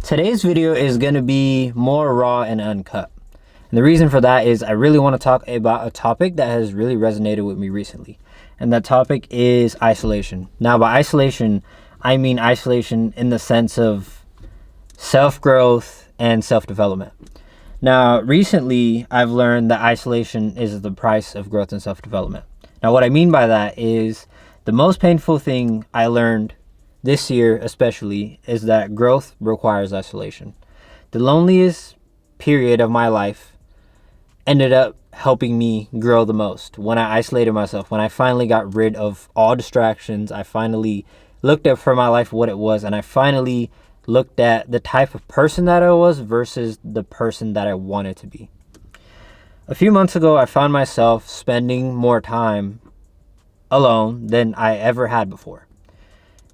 Today's video is going to be more raw and uncut. And the reason for that is I really want to talk about a topic that has really resonated with me recently. And that topic is isolation. Now, by isolation, I mean isolation in the sense of self-growth and self-development. Now, recently, I've learned that isolation is the price of growth and self-development. Now, what I mean by that is the most painful thing I learned this year especially is that growth requires isolation. The loneliest period of my life ended up helping me grow the most when I isolated myself, when I finally got rid of all distractions. I finally looked at for my life what it was, and I finally looked at the type of person that I was versus the person that I wanted to be. A few months ago, I found myself spending more time alone than I ever had before.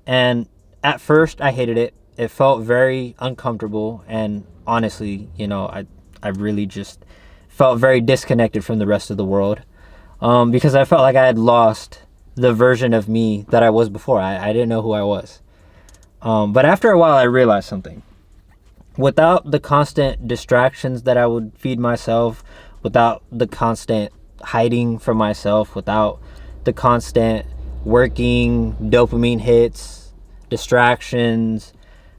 And at first, I hated it. It felt very uncomfortable. And honestly, I really just felt very disconnected from the rest of the world because I felt like I had lost the version of me that I was before. I didn't know who I was. But after a while, I realized something. Without the constant distractions that I would feed myself, without the constant hiding from myself, without the constant working, dopamine hits, distractions,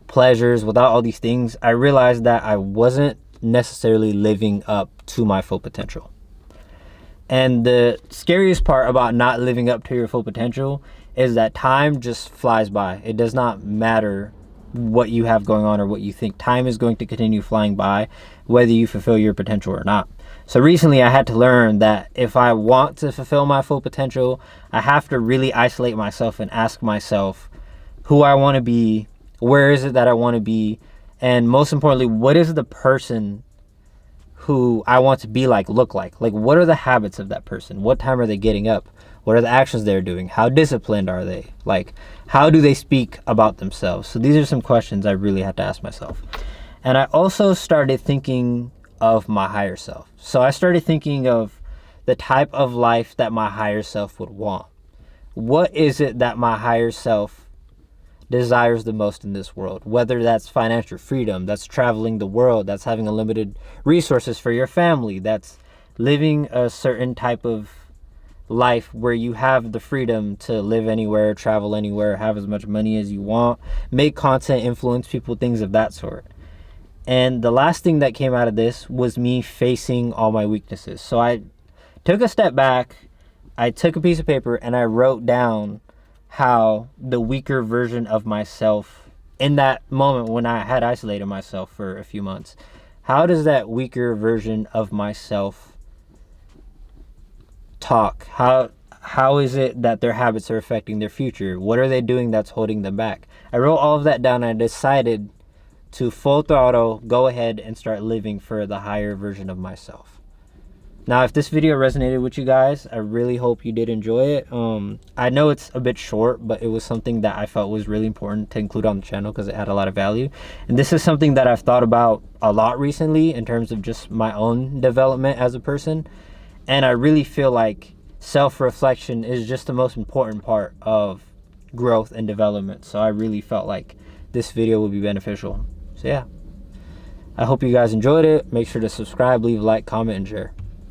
pleasures, without all these things, I realized that I wasn't necessarily living up to my full potential. And the scariest part about not living up to your full potential is that time just flies by. It does not matter what you have going on or what you think. Time is going to continue flying by whether you fulfill your potential or not. So recently I had to learn that if I want to fulfill my full potential, I have to really isolate myself and ask myself who I want to be, where is it that I want to be, and most importantly, what is the person who I want to be like look like? Like, what are the habits of that person? What time are they getting up? What are the actions they're doing? How disciplined are they? Like, how do they speak about themselves? So these are some questions I really had to ask myself. And I also started thinking of my higher self. So I started thinking of the type of life that my higher self would want. What is it that my higher self desires the most in this world? Whether that's financial freedom, that's traveling the world, that's having unlimited resources for your family, that's living a certain type of life where you have the freedom to live anywhere, travel anywhere, have as much money as you want, make content, influence people, things of that sort. And the last thing that came out of this was me facing all my weaknesses. So I took a step back, I took a piece of paper, and I wrote down how the weaker version of myself in that moment when I had isolated myself for a few months, how does that weaker version of myself talk? How is it that their habits are affecting their future? What are they doing that's holding them back? I wrote all of that down, and I decided to full throttle go ahead and start living for the higher version of myself. Now, if this video resonated with you guys, I really hope you did enjoy it. I know it's a bit short, but it was something that I felt was really important to include on the channel because it had a lot of value. And this is something that I've thought about a lot recently in terms of just my own development as a person. And I really feel like self-reflection is just the most important part of growth and development. So I really felt like this video would be beneficial. So yeah, I hope you guys enjoyed it. Make sure to subscribe, leave a like, comment, and share.